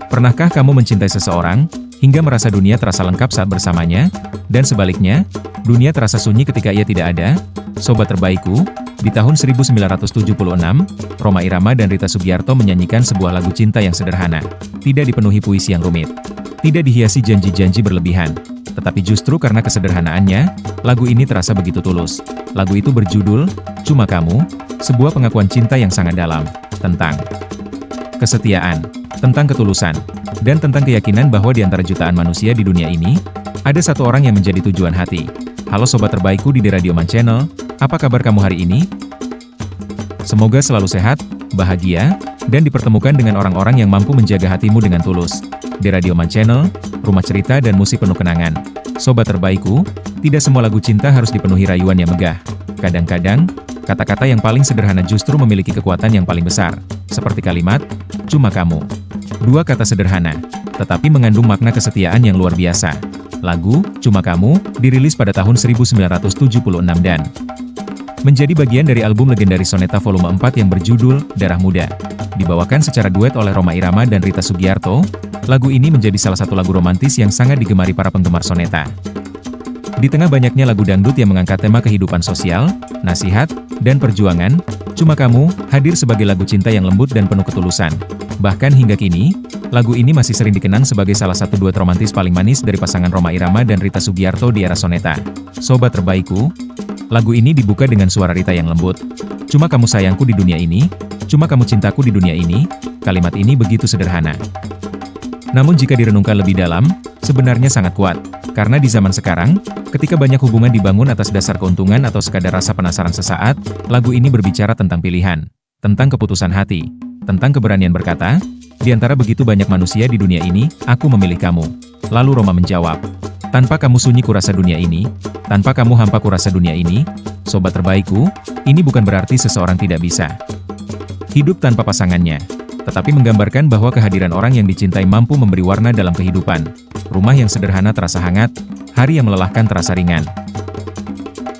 Pernahkah kamu mencintai seseorang, hingga merasa dunia terasa lengkap saat bersamanya, dan sebaliknya, dunia terasa sunyi ketika ia tidak ada? Sobat terbaikku, di tahun 1976, Rhoma Irama dan Rita Sugiarto menyanyikan sebuah lagu cinta yang sederhana. Tidak dipenuhi puisi yang rumit. Tidak dihiasi janji-janji berlebihan. Tetapi justru karena kesederhanaannya, lagu ini terasa begitu tulus. Lagu itu berjudul, Cuma Kamu, sebuah pengakuan cinta yang sangat dalam, tentang kesetiaan, tentang ketulusan, dan tentang keyakinan bahwa di antara jutaan manusia di dunia ini, ada satu orang yang menjadi tujuan hati. Halo sobat terbaikku di Radioman Channel, apa kabar kamu hari ini? Semoga selalu sehat, bahagia, dan dipertemukan dengan orang-orang yang mampu menjaga hatimu dengan tulus. Di Radioman Channel, rumah cerita dan musik penuh kenangan. Sobat terbaikku, tidak semua lagu cinta harus dipenuhi rayuan yang megah. Kadang-kadang, kata-kata yang paling sederhana justru memiliki kekuatan yang paling besar. Seperti kalimat, Cuma Kamu. Dua kata sederhana, tetapi mengandung makna kesetiaan yang luar biasa. Lagu, Cuma Kamu, dirilis pada tahun 1976 dan menjadi bagian dari album legendaris Soneta Volume 4 yang berjudul Darah Muda. Dibawakan secara duet oleh Rhoma Irama dan Rita Sugiarto, lagu ini menjadi salah satu lagu romantis yang sangat digemari para penggemar Soneta. Di tengah banyaknya lagu dangdut yang mengangkat tema kehidupan sosial, nasihat, dan perjuangan, Cuma Kamu hadir sebagai lagu cinta yang lembut dan penuh ketulusan. Bahkan hingga kini, lagu ini masih sering dikenang sebagai salah satu duet romantis paling manis dari pasangan Rhoma Irama dan Rita Sugiarto di era Soneta. Sobat terbaikku, lagu ini dibuka dengan suara Rita yang lembut. Cuma kamu sayangku di dunia ini, cuma kamu cintaku di dunia ini. Kalimat ini begitu sederhana. Namun jika direnungkan lebih dalam, sebenarnya sangat kuat. Karena di zaman sekarang, ketika banyak hubungan dibangun atas dasar keuntungan atau sekadar rasa penasaran sesaat, lagu ini berbicara tentang pilihan, tentang keputusan hati, tentang keberanian berkata, di antara begitu banyak manusia di dunia ini, aku memilih kamu. Lalu Rhoma menjawab, tanpa kamu sunyi kurasa dunia ini, tanpa kamu hampa kurasa dunia ini. Sobat terbaikku, ini bukan berarti seseorang tidak bisa hidup tanpa pasangannya, tetapi menggambarkan bahwa kehadiran orang yang dicintai mampu memberi warna dalam kehidupan. Rumah yang sederhana terasa hangat, hari yang melelahkan terasa ringan.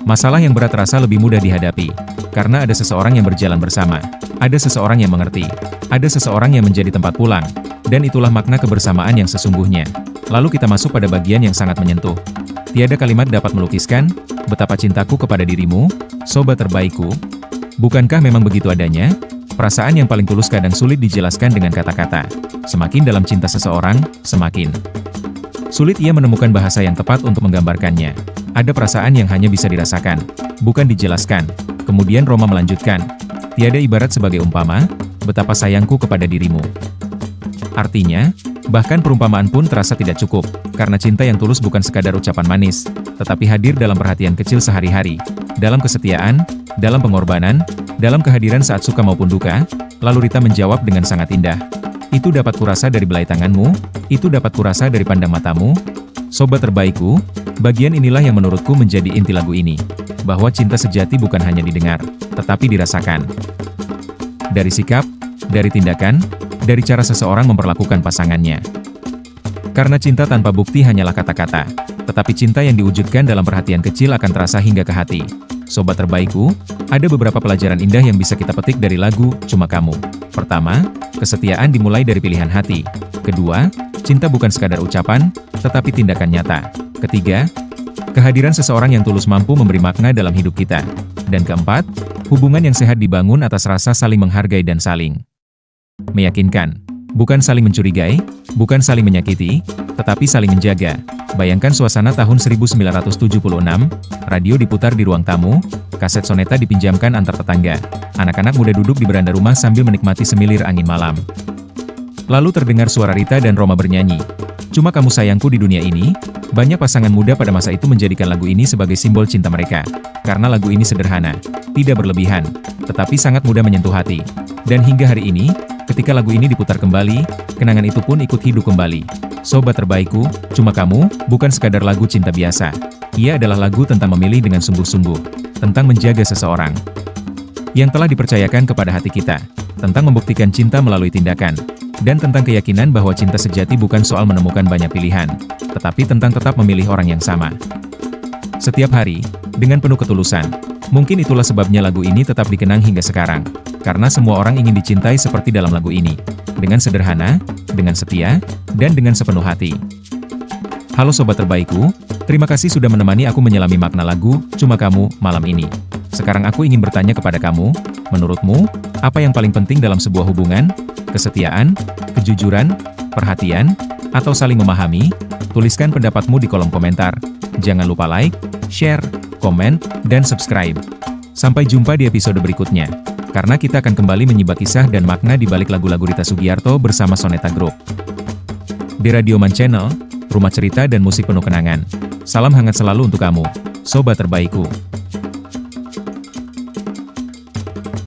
Masalah yang berat terasa lebih mudah dihadapi, karena ada seseorang yang berjalan bersama, ada seseorang yang mengerti, ada seseorang yang menjadi tempat pulang, dan itulah makna kebersamaan yang sesungguhnya. Lalu kita masuk pada bagian yang sangat menyentuh. Tiada kalimat dapat melukiskan betapa cintaku kepada dirimu, sobat terbaikku. Bukankah memang begitu adanya? Perasaan yang paling tulus kadang sulit dijelaskan dengan kata-kata. Semakin dalam cinta seseorang, semakin sulit ia menemukan bahasa yang tepat untuk menggambarkannya. Ada perasaan yang hanya bisa dirasakan, bukan dijelaskan. Kemudian Rhoma melanjutkan, tiada ibarat sebagai umpama, betapa sayangku kepada dirimu. Artinya, bahkan perumpamaan pun terasa tidak cukup, karena cinta yang tulus bukan sekadar ucapan manis, tetapi hadir dalam perhatian kecil sehari-hari, dalam kesetiaan, dalam pengorbanan, dalam kehadiran saat suka maupun duka. Lalu Rita menjawab dengan sangat indah, itu dapat kurasa dari belai tanganmu, itu dapat kurasa dari pandang matamu. Sobat terbaikku, bagian inilah yang menurutku menjadi inti lagu ini, bahwa cinta sejati bukan hanya didengar, tetapi dirasakan. Dari sikap, dari tindakan, dari cara seseorang memperlakukan pasangannya. Karena cinta tanpa bukti hanyalah kata-kata, tetapi cinta yang diwujudkan dalam perhatian kecil akan terasa hingga ke hati. Sobat terbaikku, ada beberapa pelajaran indah yang bisa kita petik dari lagu Cuma Kamu. Pertama, kesetiaan dimulai dari pilihan hati. Kedua, cinta bukan sekadar ucapan, tetapi tindakan nyata. Ketiga, kehadiran seseorang yang tulus mampu memberi makna dalam hidup kita. Dan keempat, hubungan yang sehat dibangun atas rasa saling menghargai dan saling meyakinkan. Bukan saling mencurigai, bukan saling menyakiti, tetapi saling menjaga. Bayangkan suasana tahun 1976, radio diputar di ruang tamu, kaset Soneta dipinjamkan antar tetangga. Anak-anak muda duduk di beranda rumah sambil menikmati semilir angin malam. Lalu terdengar suara Rita dan Rhoma bernyanyi, Cuma Kamu Sayangku di Dunia Ini. Banyak pasangan muda pada masa itu menjadikan lagu ini sebagai simbol cinta mereka. Karena lagu ini sederhana, tidak berlebihan, tetapi sangat mudah menyentuh hati. Dan hingga hari ini, ketika lagu ini diputar kembali, kenangan itu pun ikut hidup kembali. Sobat terbaikku, Cuma Kamu bukan sekadar lagu cinta biasa. Ia adalah lagu tentang memilih dengan sungguh-sungguh, tentang menjaga seseorang yang telah dipercayakan kepada hati kita, tentang membuktikan cinta melalui tindakan, dan tentang keyakinan bahwa cinta sejati bukan soal menemukan banyak pilihan, tetapi tentang tetap memilih orang yang sama setiap hari, dengan penuh ketulusan. Mungkin itulah sebabnya lagu ini tetap dikenang hingga sekarang, karena semua orang ingin dicintai seperti dalam lagu ini. Dengan sederhana, dengan setia, dan dengan sepenuh hati. Halo sobat terbaikku, terima kasih sudah menemani aku menyelami makna lagu Cuma Kamu malam ini. Sekarang aku ingin bertanya kepada kamu, menurutmu, apa yang paling penting dalam sebuah hubungan? Kesetiaan, kejujuran, perhatian, atau saling memahami? Tuliskan pendapatmu di kolom komentar. Jangan lupa like, share, komen, dan subscribe. Sampai jumpa di episode berikutnya, karena kita akan kembali menyimak kisah dan makna di balik lagu-lagu Rita Sugiarto bersama Soneta Group. Di Radio Man Channel, rumah cerita dan musik penuh kenangan. Salam hangat selalu untuk kamu, sobat terbaikku.